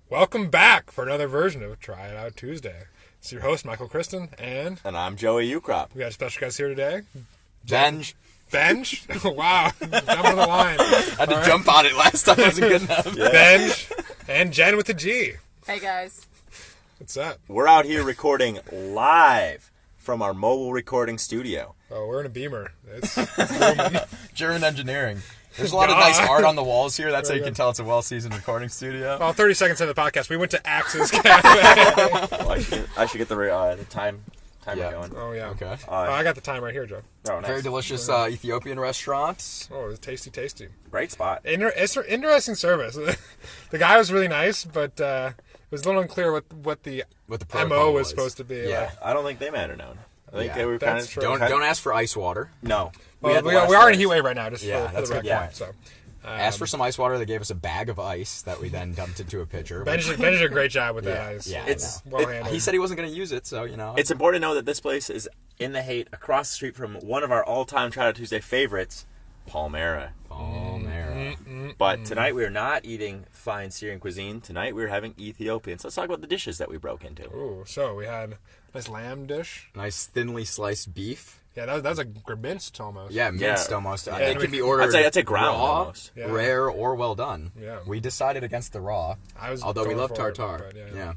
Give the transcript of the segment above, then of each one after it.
Welcome back for another version of Try It Out Tuesday. It's your host, Michael Kristen, and I'm Joey Ukrop. we got a special guest here today. Benz. Benj? Wow. Jump on the line. I had to jump on it last time. It wasn't good enough. Yeah. Benj and Jen with a G. Hey guys. What's that? We're out here recording live from our mobile recording studio. Oh, we're in a Beamer. It's booming. German engineering. There's a lot of nice art on the walls here. That's how you Very can good. tell it's a well-seasoned recording studio. Well, 30 seconds into the podcast, we went to Axum Cafe. Well, I should get the timer Yeah. going. Oh, yeah. Okay. Oh, I got the time right here, Joe. Oh, nice. Very delicious Ethiopian restaurant. Oh, it's tasty, tasty. Great spot. It's an interesting service. The guy was really nice, but it was a little unclear what the What the MO protocol was supposed to be. Yeah. I don't think they matter now. I think Yeah, they were kind that's of... true. Don't ask for ice water. No. Well, had we the last are in a place. heat wave right now, just Yeah, for that's the a record. good point. So, Asked for some ice water. They gave us a bag of ice that we then dumped into a pitcher. Ben did a great job with that Yeah, ice. yeah, It's- well handled. He said he wasn't going to use it, so, you know. It's important to know that this place is in the Haight, across the street from one of our all-time Try It Out Tuesday favorites, Palmera. Palmera. But tonight we are not eating fine Syrian cuisine. Tonight we're having Ethiopian. So let's talk about the dishes that we broke into. Ooh, so we had a nice lamb dish. Nice thinly sliced beef. Yeah, that was a minced almost. Yeah, minced Yeah. almost. Yeah, It we- can be ordered I'd say ground raw, almost. Yeah. rare, or well done. Yeah. We decided against the raw, I was although we going love for it, tartare. but Yeah.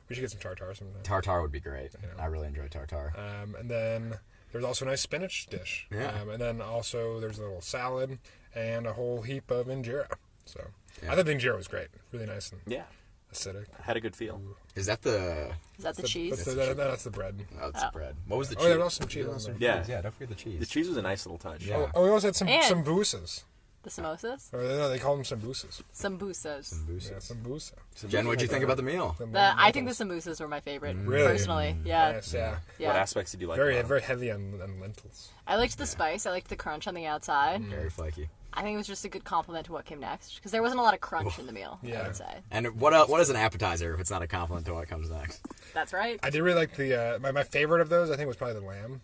We should get some tartare sometime. Tartare would be great. I really enjoy tartare. And then there's also a nice spinach dish. Yeah. And then also there's a little salad and a whole heap of injera. So Yeah. I thought the injera was great. Really nice and Yeah. acidic. Had a good feel. Is that the... Is that the cheese? That's the bread. Oh, it's the bread. What was the Oh, cheese? there was some cheese on there. Yeah. Yeah, don't forget the cheese. The cheese was a nice little touch. Yeah. Oh, we also had some And- sambusas. The samosas? Or no, they call them sambusas. Sambusas. Yeah, sambusa. Jen, what'd you think about the meal? I think the samosas were my favorite, Really? personally. Yeah. Yes, yeah. Yeah. What aspects did you like? Very, about it? very heavy on lentils. I liked the spice. I liked the crunch on the outside. Very flaky. I think it was just a good compliment to what came next. Because there wasn't a lot of crunch in the meal, Yeah. I would say. And what is an appetizer if it's not a compliment to what comes next? That's right. I did really like the my favorite of those. I think was probably the lamb.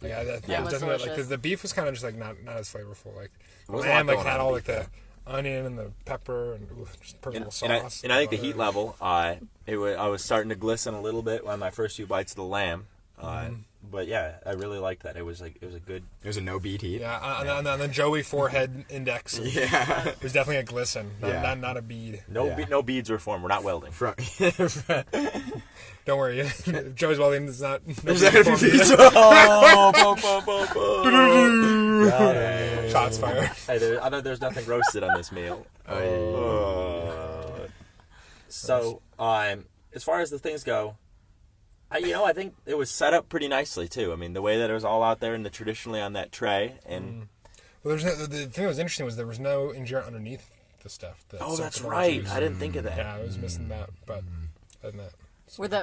Like, Yeah. I Lamb was definitely like delicious. the beef was kind of just like not as flavorful. Like the There was a lot lamb like going had on all with like beef, the onion and the pepper and just perfect And, little and, I, sauce. and I think the butter. heat level, I was starting to glisten a little bit on my first few bites of the lamb. But yeah, I really liked that. It was a good. It was a no-beat heat. Yeah, on the Joey forehead index. Yeah. It was definitely a glisten, Yeah. not a bead. No beads were formed. We're not welding. Don't worry, Joey's welding is not. Is that a beat? Shots fired. Hey, there's nothing roasted on this meal. So, as far as the things go, I think it was set up pretty nicely too. I mean, the way that it was all out there and traditionally on that tray, and Well, the thing that was interesting was there was no injera underneath the stuff. oh, that's right. I didn't think of that. Yeah, I was missing that, but other than that.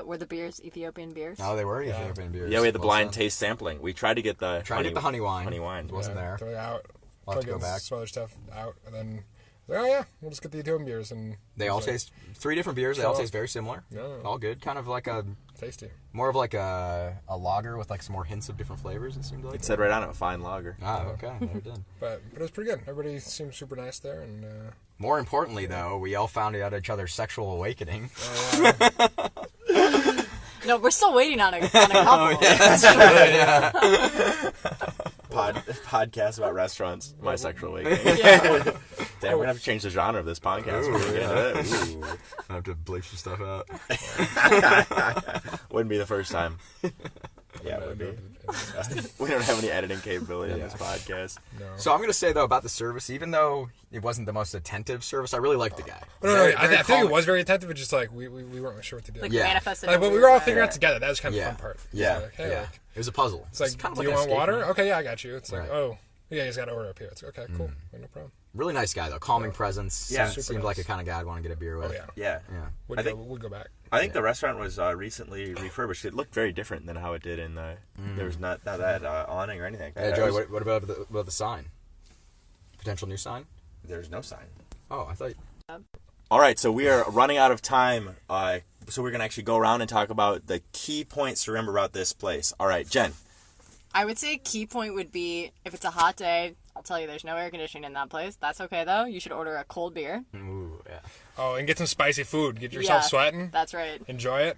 Were the beers Ethiopian beers? No, they were Ethiopian beers. Yeah, we had the Well blind done. taste sampling. We tried to get the honey wine. Honey wine. It wasn't there. Throw it out. We'll have to Plug go in back. some other stuff out, and then oh yeah, we'll just get the Ethiopian beers and They all taste 3 different beers. They all taste very similar. Yeah. All good. Kind of like tasty. more of like a lager with like some more hints of different flavors. It seemed like. It said right on it, fine lager. Ah, okay. Never did. But it was pretty good. Everybody seemed super nice there, and More importantly, though, we all found out each other's sexual awakening. No, we're still waiting on a couple. Podcast about restaurants. My sexual awakening. Yeah. Damn, we're gonna have to change the genre of this podcast. We're gonna get into it. I have to bleep some stuff out. Ooh. Wouldn't be the first time. Yeah, it would be. We don't have any editing capability on this podcast. no. So I'm going to say, though, about the service, even though it wasn't the most attentive service, I really liked the guy. No, Very- I very think it calm. was very attentive. It's just like we weren't really sure what to do. Like Yeah. manifested. Like, but over we were all the- figuring it out together. That was kind of Yeah. the fun part. Yeah. Like, hey, Yeah. like, It was a puzzle. it's like, kind of do like you an want escape water? room. Okay, yeah, I got you. It's like, Right. oh, yeah, he's got to order up here. It's okay, cool, no problem. Really nice guy, though. Calming presence. Yeah. Seemed Super like nice. a kind of guy I'd want to get a beer with. Oh yeah, Yeah. Yeah. we'd go back. I think the restaurant was recently refurbished. It looked very different than how it did in the. There was not that awning or anything. Hey, Joey, what about the sign? Potential new sign? There's no sign. Oh, I thought... All right, so we are running out of time. So we're gonna actually go around and talk about the key points to remember about this place. All right, Jen. I would say a key point would be if it's a hot day. I'll tell you, there's no air conditioning in that place. That's okay though. You should order a cold beer. Ooh, yeah. Oh, and get some spicy food. Get yourself Yeah, sweating. That's right. Enjoy it.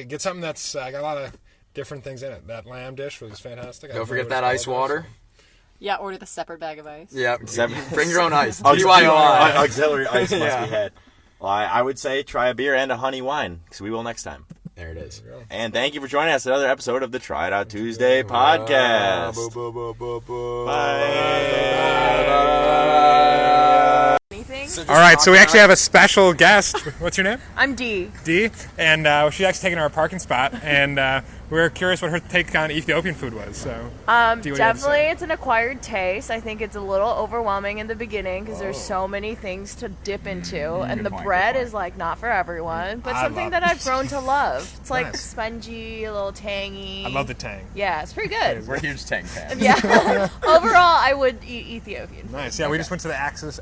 Get something that's got a lot of different things in it. That lamb dish was fantastic. Don't forget that ice water. Yeah, order the separate bag of ice. Yeah, Seven. bring your own ice. Auxiliary DIY. ice must Yeah. be had. Well, I would say try a beer and a honey wine, because we will next time. There it is. And thank you for joining us another episode of the Try It Out Tuesday podcast. Bye. Anything? All right, so we actually have a special guest. What's your name? I'm Dee. Dee. And she's actually taking our parking spot. And we were curious what her take on Ethiopian food was. So, Dee, what do you have to Definitely say? it's an acquired taste. I think it's a little overwhelming in the beginning because there's so many things to dip into, and the point, bread good point. is like not for everyone, but I something love that it. I've grown to love. It's like Nice. spongy, a little tangy. I love the tang. Yeah, it's pretty good. We're huge Tang fans. Yeah. Overall, I would eat Ethiopian. Nice. Yeah, we just went to the Axum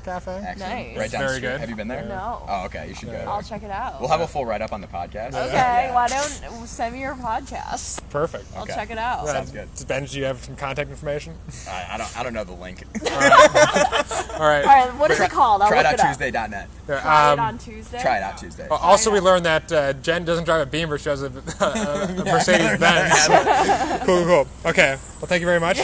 Cafe. Actually, Nice. right down Very the street. good. Have you been there? No. Oh, okay. You should go. I'll check it out. We'll have a full write-up on the podcast. Okay, why don't send me your podcast? Perfect. I'll Okay. check it out. Sounds good. Ben, do you have some contact information? I don't know the link. All right. All right, what is it called? I'll look it up. TryItOutTuesday.net. Try it Um, on Tuesday. Try it out Tuesday. also, we learned that Jen doesn't drive a Beamer; she has a Mercedes Benz. Cool. Okay. Well, thank you very much.